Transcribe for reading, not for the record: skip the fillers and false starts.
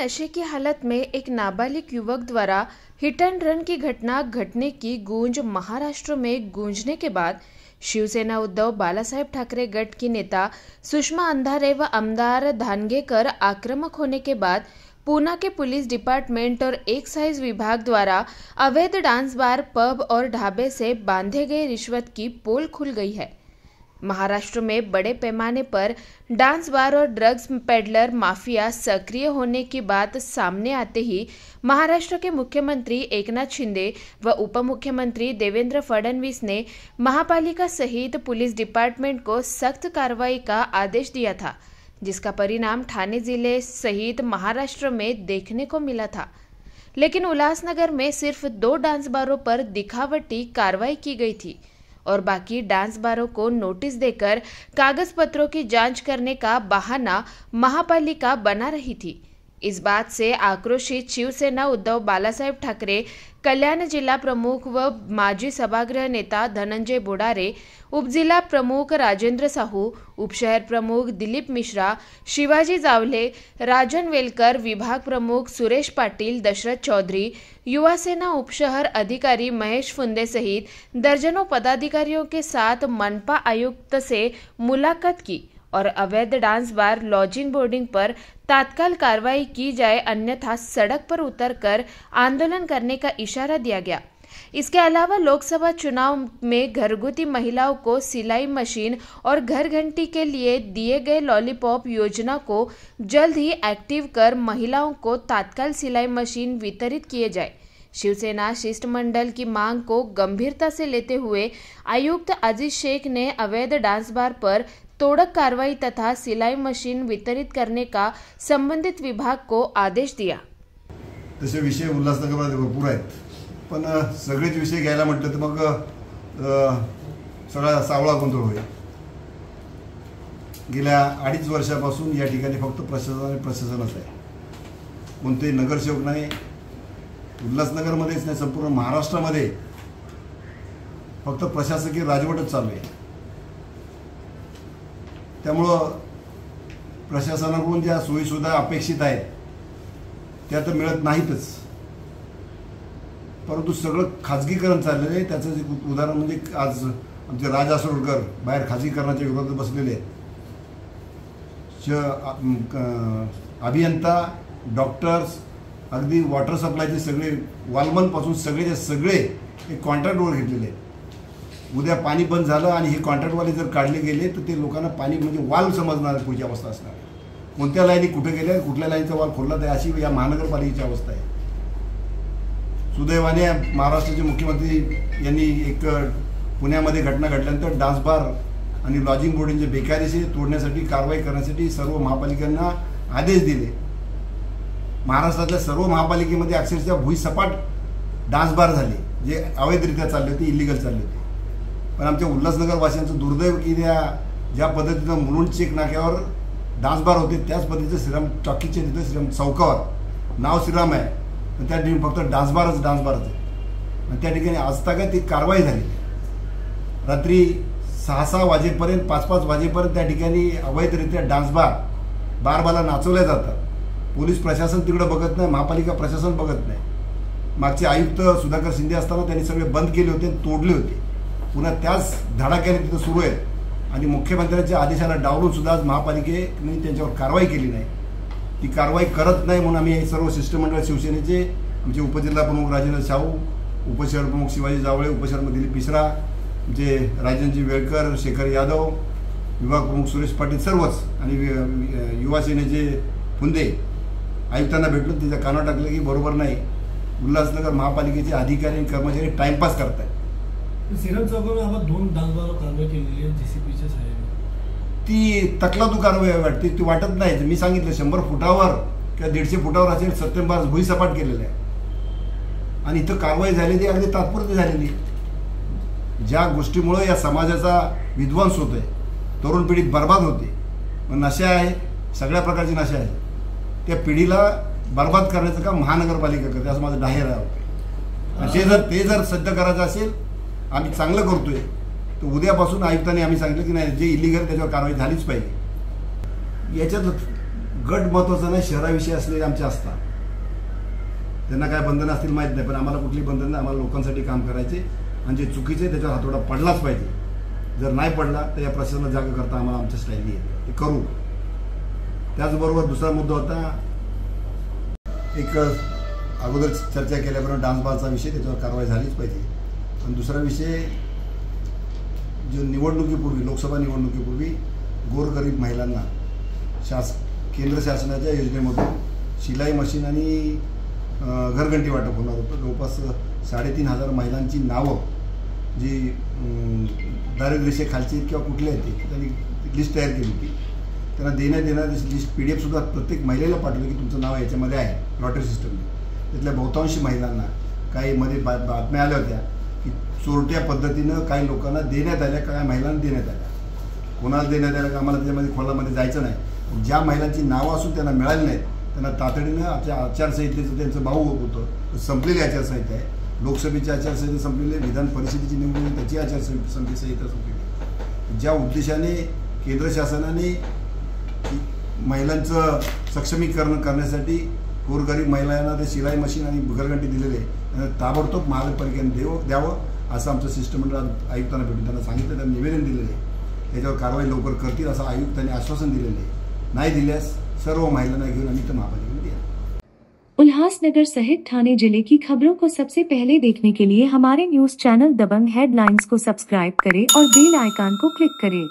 नशे की हालत में एक नाबालिग युवक द्वारा हिट एंड रन की घटना घटने की गूंज महाराष्ट्र में गूंजने के बाद शिवसेना उद्धव बालासाहेब ठाकरे गट की नेता सुषमा अंधारे व आमदार धानगेकर आक्रामक होने के बाद पूना के पुलिस डिपार्टमेंट और एक्साइज विभाग द्वारा अवैध डांस बार, पब और ढाबे से बांधे गए रिश्वत की पोल खुल गई है। महाराष्ट्र में बड़े पैमाने पर डांस बार और ड्रग्स पेडलर माफिया सक्रिय होने की बात सामने आते ही महाराष्ट्र के मुख्यमंत्री एकनाथ शिंदे व उप मुख्यमंत्री देवेंद्र फडणवीस ने महापालिका सहित पुलिस डिपार्टमेंट को सख्त कार्रवाई का आदेश दिया था, जिसका परिणाम ठाणे जिले सहित महाराष्ट्र में देखने को मिला था। लेकिन उल्लासनगर में सिर्फ 2 डांस बारों पर दिखावटी कार्रवाई की गई थी और बाकी डांस बारों को नोटिस देकर कागज पत्रों की जांच करने का बहाना महापालिका बना रही थी। इस बात से आक्रोशित शिवसेना उद्धव बालासाहेब ठाकरे कल्याण जिला प्रमुख व माजी सभागृह नेता धनंजय बोडारे, उपजिला प्रमुख राजेंद्र साहू, उपशहर प्रमुख दिलीप मिश्रा, शिवाजी जावले, राजन वेलकर, विभाग प्रमुख सुरेश पाटिल, दशरथ चौधरी, युवा सेना उपशहर अधिकारी महेश फुंदे सहित दर्जनों पदाधिकारियों के साथ मनपा आयुक्त से मुलाकात की और अवैध डांस बार, लॉजिंग बोर्डिंग पर तात्काल कार्रवाई की जाए, अन्यथा सड़क पर उतरकर आंदोलन करने का इशारा दिया गया। इसके अलावा लोकसभा चुनाव में घरगुती महिलाओं को सिलाई मशीन और घर घंटी के लिए दिए गए लॉलीपॉप योजना को जल्द ही एक्टिव कर महिलाओं को तात्काल सिलाई मशीन वितरित किए जाए। शिवसेना शिष्टमंडल की मांग को गंभीरता से लेते हुए आयुक्त अजीज शेख ने अवैध डांस बार पर तोड़क कार्रवाई तथा सिलाई मशीन वितरित करने का संबंधित विभाग को आदेश दिया। तसे विषय उल्हासनगरमध्ये भरपूर आहेत, पण सगळेच विषय घ्यायला म्हटलं तर मग सगळा सावळा गोंधळ होईल। गेल्या 2.5 वर्षापासून या ठिकाणी फक्त प्रशासनच आहे, कोणते नगरसेवक नाही। उल्हासनगरमध्येच नाही, संपूर्ण महाराष्ट्रामध्ये फक्त प्रशासकीय राजवटच चालू आहे। त्यामुळे प्रशासनाकडून ज्या सोयीसुविधा अपेक्षित आहेत त्या तर मिळत नाहीतच, परंतु सगळं खाजगीकरण चाललेलं आहे। त्याचं एक उदाहरण म्हणजे आज आमचे राज आसरोडकर बाहेर खाजगीकरणाच्या विरोधात बसलेले आहेत। अभियंता, डॉक्टर्स, अगदी वॉटर सप्लायचे सगळे वालमनपासून सगळे एक कॉन्ट्रॅक्टवर घेतलेले आहेत। उद्या पाणी बंद झालं आणि हे कॉन्ट्रॅक्टवाले जर काढले गेले तर ते लोकांना पाणी म्हणजे वाल समजणार पुढची अवस्था असणार। कोणत्या लाईनी कुठे गेल्या, कुठल्या लाईनचा वाल खोलला तर अशी या महानगरपालिकेची अवस्था आहे। सुदैवाने महाराष्ट्राचे मुख्यमंत्री यांनी एक पुण्यामध्ये घटना घडल्यानंतर डान्स बार आणि लॉजिंग बोर्डिंगचे बेकायदेशीर तोडण्यासाठी कारवाई करण्यासाठी सर्व महापालिकांना आदेश दिले। महाराष्ट्रातल्या सर्व महापालिकेमध्ये अक्षरशः भुईसपाट डान्स बार झाले, जे अवैधरित्या चालले होते, इलिगल चालले होते। पण आमच्या उल्हासनगर वासियांचं दुर्दैव की ज्या पद्धतीनं मुलुंड चेक नाक्यावर डान्स बार होते त्याच पद्धतीचं श्रीराम टॉकीजच्या तिथे श्रीराम चौकावर नाव श्रीराम आहे, पण त्या ठिकाणी फक्त डान्स बारच आहे। आणि त्या ठिकाणी आजतागायत ती कारवाई झाली। रात्री 6 वाजेपर्यंत 5 वाजेपर्यंत त्या ठिकाणी अवैधरित्या डान्स बारबाला नाचवल्या जातात। पोलीस प्रशासन तिकडे बघत नाही, महापालिका प्रशासन बघत नाही। मागचे आयुक्त सुधाकर शिंदे असताना त्यांनी सगळे बंद केले होते, तोडले होते। पुन्हा त्याच धडाक्याने तिथं सुरू आहे आणि मुख्यमंत्र्यांच्या आदेशाला डावलून सुद्धा आज महापालिकेने त्यांच्यावर कारवाई केली नाही। ती कारवाई करत नाही म्हणून आम्ही सर्व शिष्टमंडळ शिवसेनेचे आमचे उपजिल्हा प्रमुख राजेंद्र साहू, उपशहर प्रमुख शिवाजी जावळे, उपशहर दिलीप मिश्रा, आमचे राजनजी वेळकर, शेखर यादव, विभाग प्रमुख सुरेश पाटील सर्वच आणि युवा सेनेचे फुंदे आयुक्तांना भेटून तिच्या कानावर टाकलं की बरोबर नाही, उल्हासनगर महापालिकेचे अधिकारी आणि कर्मचारी टाइमपास करतात। श्रीराम चौकावर आपण 2 डान्स बार कारवाई केलेली आहे जेसीबीच्या सहाय्याने। ती तकलादू कारवाई वाटते, ती वाटत नाही। मी सांगितलं 100 फुटावर किंवा 150 फुटावर असेल 70 बार भुईसपाट केलेलं आहे आणि इथं कारवाई झालेली अगदी तात्पुरती झालेली। ज्या गोष्टीमुळे या समाजाचा विध्वंस होतोय, तरुण पिढी बर्बाद होते, नशा आहे, सगळ्या प्रकारची नशा आहे, त्या पिढीला बर्बाद करण्याचं काम महानगरपालिका करते असं माझं जाहीर आहे। ते जर सिद्ध करायचं असेल, आम्ही चांगलं करतोय, तर उद्यापासून आयुक्तांनी आम्ही सांगितलं की नाही, जे इलिगल त्याच्यावर कारवाई झालीच पाहिजे। याच्यात गट महत्वाचा नाही, शहराविषयी असलेले आमचे असतात. त्यांना काय बंधन असतील माहीत नाही, पण आम्हाला कुठली बंधन नाही. आम्हाला लोकांसाठी काम करायचे आणि जे चुकीचे त्याच्यावर हातोडा पडलाच पाहिजे. जर नाही पडला तर या प्रश्नाला जागा करता आम्हाला आमच्या स्टाईलने येतं, ते करू. त्याचबरोबर दुसरा मुद्दा होता, एक अगोदर चर्चा केल्याप्रमाणे डान्स बारचा विषय, त्याच्यावर कारवाई झालीच पाहिजे. आणि दुसरा विषय, जो निवडणुकीपूर्वी, लोकसभा निवडणुकीपूर्वी गोरगरीब महिलांना केंद्र शासनाच्या योजनेमधून शिलाई मशीन आणि घरघंटी वाटप होणार होतं. जवळपास 3,500 महिलांची नावं जी दारिद्र्यरेषेखालची किंवा कुठले आहेत ते त्यांनी लिस्ट तयार केली होती. त्यांना देण्यात येणार लिस्ट PDF सुद्धा प्रत्येक महिलेला पाठवली की तुमचं नाव याच्यामध्ये आहे लॉटरी सिस्टमने. त्यातल्या बहुतांशी महिलांना काही मध्ये बातम्या आल्या होत्या की चोरट्या पद्धतीनं काही लोकांना देण्यात आल्या, काही महिलांना देण्यात आल्या. कोणाला देण्यात आल्या का आम्हाला त्याच्यामध्ये खोलामध्ये जायचं नाही. ज्या महिलांची नावं असून त्यांना मिळाली नाहीत त्यांना तातडीनं आपल्या आचारसंहितेचं त्यांचं भाऊ होतं, संपलेली आचारसंहिता आहे. लोकसभेची आचारसंहिता संपलेली, विधान परिषदेची निवडणूक त्याची आचारसंहिता संपलेली. ज्या उद्देशाने केंद्र शासनाने महिलांचं सक्षमीकरण करण्यासाठी गोरगरीब महिलांना ते शिलाई मशीन आणि घरघंटी दिलेले आहे, ताबडतोब महानगरपालिकेने द्यावं असं आमचं शिष्टमंडळ आयुक्तांना भेटून त्यांना सांगितलं, त्यांना निवेदन दिलेलं आहे. त्याच्यावर कारवाई लवकर करतील असं आयुक्तांनी आश्वासन दिलेलं आहे. नहीं दिल्यास सर्व महिलांना घेऊन आम्ही तर महापालिकेमध्ये येणार. उल्हासनगर सहित ठाणे जिले की खबरों को सबसे पहले देखने के लिए हमारे न्यूज चैनल दबंग हेडलाइंस को सब्सक्राइब करें और बेल आइकन को क्लिक करें.